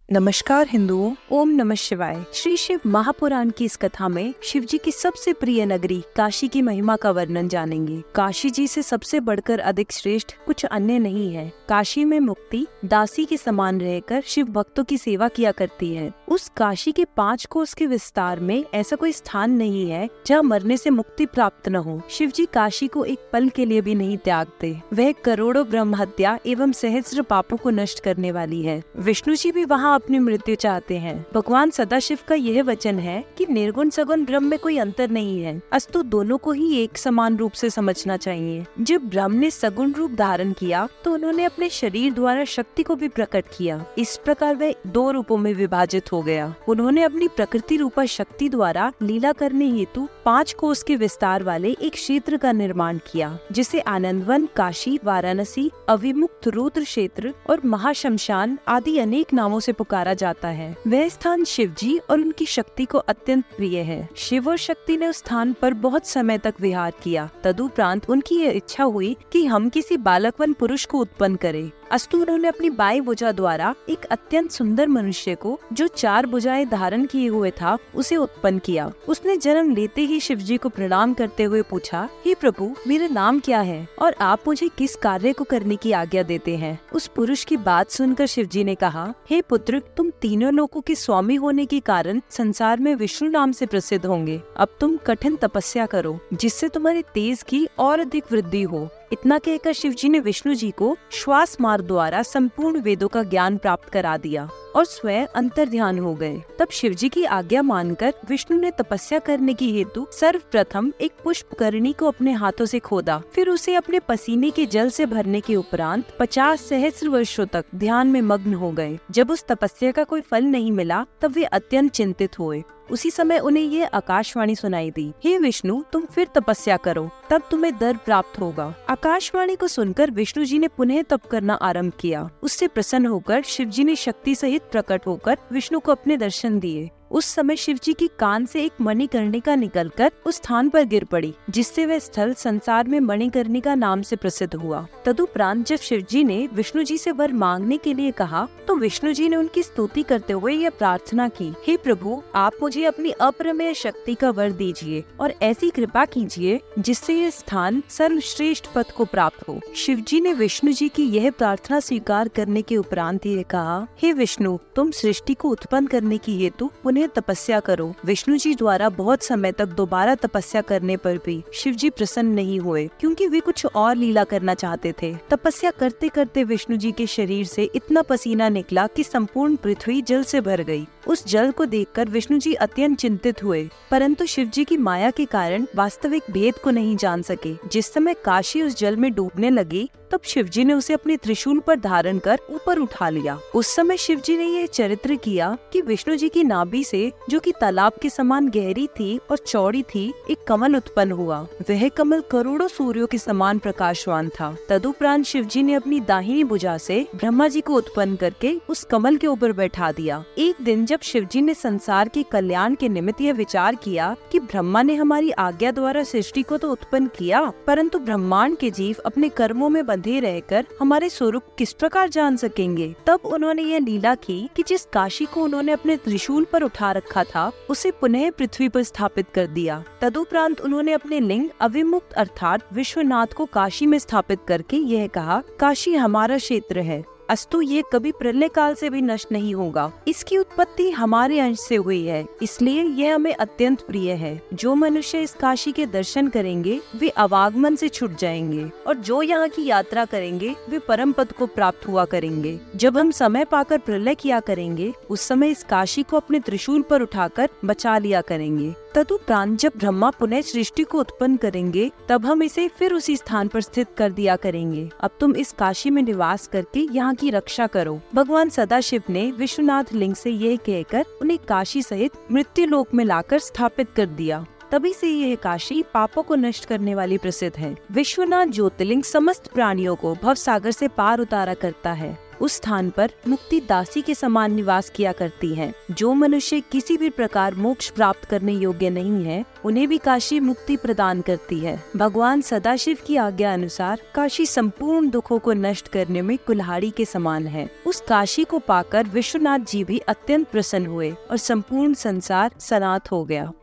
नमस्कार हिंदुओं, ओम नमः शिवाय। श्री शिव महापुराण की इस कथा में शिव जी की सबसे प्रिय नगरी काशी की महिमा का वर्णन जानेंगे। काशी जी से सबसे बढ़कर अधिक श्रेष्ठ कुछ अन्य नहीं है। काशी में मुक्ति दासी के समान रहकर शिव भक्तों की सेवा किया करती है। उस काशी के 5 कोस के विस्तार में ऐसा कोई स्थान नहीं है जहाँ मरने से मुक्ति प्राप्त न हो। शिव जी काशी को एक पल के लिए भी नहीं त्यागते। वह करोड़ों ब्रह्म हत्या एवं सहस्त्र पापों को नष्ट करने वाली है। विष्णु जी भी वहाँ अपनी मृत्यु चाहते हैं। भगवान सदाशिव का यह वचन है कि निर्गुण सगुण ब्रह्म में कोई अंतर नहीं है, अस्तु दोनों को ही एक समान रूप से समझना चाहिए। जब ब्रह्म ने सगुण रूप धारण किया तो उन्होंने अपने शरीर द्वारा शक्ति को भी प्रकट किया। इस प्रकार वह 2 रूपों में विभाजित हो गया। उन्होंने अपनी प्रकृति रूपा शक्ति द्वारा लीला करने हेतु 5 कोस के विस्तार वाले एक क्षेत्र का निर्माण किया, जिसे आनंदवन, काशी, वाराणसी, अविमुक्त रुद्र क्षेत्र और महाशमशान आदि अनेक नामों से पुकारा जाता है। वह स्थान शिव जी और उनकी शक्ति को अत्यंत प्रिय है। शिव और शक्ति ने उस स्थान पर बहुत समय तक विहार किया। तदुपरांत उनकी यह इच्छा हुई कि हम किसी बालकवन पुरुष को उत्पन्न करें। अस्तु उन्होंने अपनी बाई भुजा द्वारा एक अत्यंत सुंदर मनुष्य को, जो 4 भुजाएं धारण किए हुए था, उसे उत्पन्न किया। उसने जन्म लेते ही शिव जी को प्रणाम करते हुए पूछा, हे प्रभु, मेरा नाम क्या है और आप मुझे किस कार्य को करने की आज्ञा देते हैं? उस पुरुष की बात सुनकर शिव जी ने कहा, हे पुत्र, तुम तीनों लोकों के स्वामी होने के कारण संसार में विष्णु नाम से प्रसिद्ध होंगे। अब तुम कठिन तपस्या करो, जिससे तुम्हारे तेज की और अधिक वृद्धि हो। इतना कहकर शिव जी ने विष्णु जी को श्वास मार्ग द्वारा संपूर्ण वेदों का ज्ञान प्राप्त करा दिया और स्वयं अंतर ध्यान हो गए। तब शिव जी की आज्ञा मानकर विष्णु ने तपस्या करने की हेतु सर्वप्रथम एक पुष्पकरणी को अपने हाथों से खोदा। फिर उसे अपने पसीने के जल से भरने के उपरांत 50 सहस्त्र वर्षों तक ध्यान में मग्न हो गए। जब उस तपस्या का कोई फल नहीं मिला तब वे अत्यंत चिंतित हुए। उसी समय उन्हें ये आकाशवाणी सुनाई दी, हे विष्णु, तुम फिर तपस्या करो, तब तुम्हें दर्द प्राप्त होगा। आकाशवाणी को सुनकर विष्णु जी ने पुनः तप करना आरंभ किया। उससे प्रसन्न होकर शिव जी ने शक्ति सहित प्रकट होकर विष्णु को अपने दर्शन दिए। उस समय शिव जी की कान से एक मणिकर्णिका निकलकर उस स्थान पर गिर पड़ी, जिससे वह स्थल संसार में मणिकर्णिका नाम से प्रसिद्ध हुआ। तदुपरांत जब शिव जी ने विष्णु जी से वर मांगने के लिए कहा तो विष्णु जी ने उनकी स्तुति करते हुए यह प्रार्थना की, हे प्रभु, आप मुझे अपनी अप्रमेय शक्ति का वर दीजिए और ऐसी कृपा कीजिए जिससे यह स्थान सर्वश्रेष्ठ पद को प्राप्त हो। शिव जी ने विष्णु जी की यह प्रार्थना स्वीकार करने के उपरांत ये कहा, हे विष्णु, तुम सृष्टि को उत्पन्न करने की हेतु तपस्या करो। विष्णु जी द्वारा बहुत समय तक दोबारा तपस्या करने पर भी शिव जी प्रसन्न नहीं हुए, क्योंकि वे कुछ और लीला करना चाहते थे। तपस्या करते करते विष्णु जी के शरीर से इतना पसीना निकला कि संपूर्ण पृथ्वी जल से भर गई। उस जल को देखकर विष्णु जी अत्यंत चिंतित हुए, परंतु शिव जी की माया के कारण वास्तविक भेद को नहीं जान सके। जिस समय काशी उस जल में डूबने लगी तब शिव जी ने उसे अपने त्रिशूल पर धारण कर ऊपर उठा लिया। उस समय शिव जी ने यह चरित्र किया कि विष्णु जी की नाभि से, जो कि तालाब के समान गहरी थी और चौड़ी थी, एक कमल उत्पन्न हुआ। वह कमल करोड़ों सूर्यों के समान प्रकाशवान था। तदुपरांत शिव जी ने अपनी दाहिनी भुजा से ब्रह्मा जी को उत्पन्न करके उस कमल के ऊपर बैठा दिया। एक दिन जब शिव जी ने संसार के कल्याण के निमित्त यह विचार किया कि ब्रह्मा ने हमारी आज्ञा द्वारा सृष्टि को तो उत्पन्न किया, परंतु ब्रह्मांड के जीव अपने कर्मों में बंधे रहकर हमारे स्वरूप किस प्रकार जान सकेंगे, तब उन्होंने यह लीला की कि जिस काशी को उन्होंने अपने त्रिशूल पर उठा रखा था उसे पुनः पृथ्वी पर स्थापित कर दिया। तदुपरांत उन्होंने अपने लिंग अविमुक्त अर्थात विश्वनाथ को काशी में स्थापित करके यह कहा, काशी हमारा क्षेत्र है, अस्तु ये कभी प्रलय काल से भी नष्ट नहीं होगा। इसकी उत्पत्ति हमारे अंश से हुई है, इसलिए यह हमें अत्यंत प्रिय है। जो मनुष्य इस काशी के दर्शन करेंगे वे अवागमन से छूट जाएंगे और जो यहाँ की यात्रा करेंगे वे परम पद को प्राप्त हुआ करेंगे। जब हम समय पाकर प्रलय किया करेंगे उस समय इस काशी को अपने त्रिशूल पर उठाकर बचा लिया करेंगे। तदुपरांत जब ब्रह्मा पुनः सृष्टि को उत्पन्न करेंगे तब हम इसे फिर उसी स्थान पर स्थित कर दिया करेंगे। अब तुम इस काशी में निवास करके यहाँ की रक्षा करो। भगवान सदाशिव ने विश्वनाथ लिंग से यह कहकर उन्हें काशी सहित मृत्यु लोक में लाकर स्थापित कर दिया। तभी से यह काशी पापों को नष्ट करने वाली प्रसिद्ध है। विश्वनाथ ज्योतिर्लिंग समस्त प्राणियों को भव सागर से पार उतारा करता है। उस स्थान पर मुक्ति दासी के समान निवास किया करती है। जो मनुष्य किसी भी प्रकार मोक्ष प्राप्त करने योग्य नहीं है, उन्हें भी काशी मुक्ति प्रदान करती है। भगवान सदाशिव की आज्ञा अनुसार काशी संपूर्ण दुखों को नष्ट करने में कुल्हाड़ी के समान है। उस काशी को पाकर विश्वनाथ जी भी अत्यंत प्रसन्न हुए और संपूर्ण संसार सनात हो गया।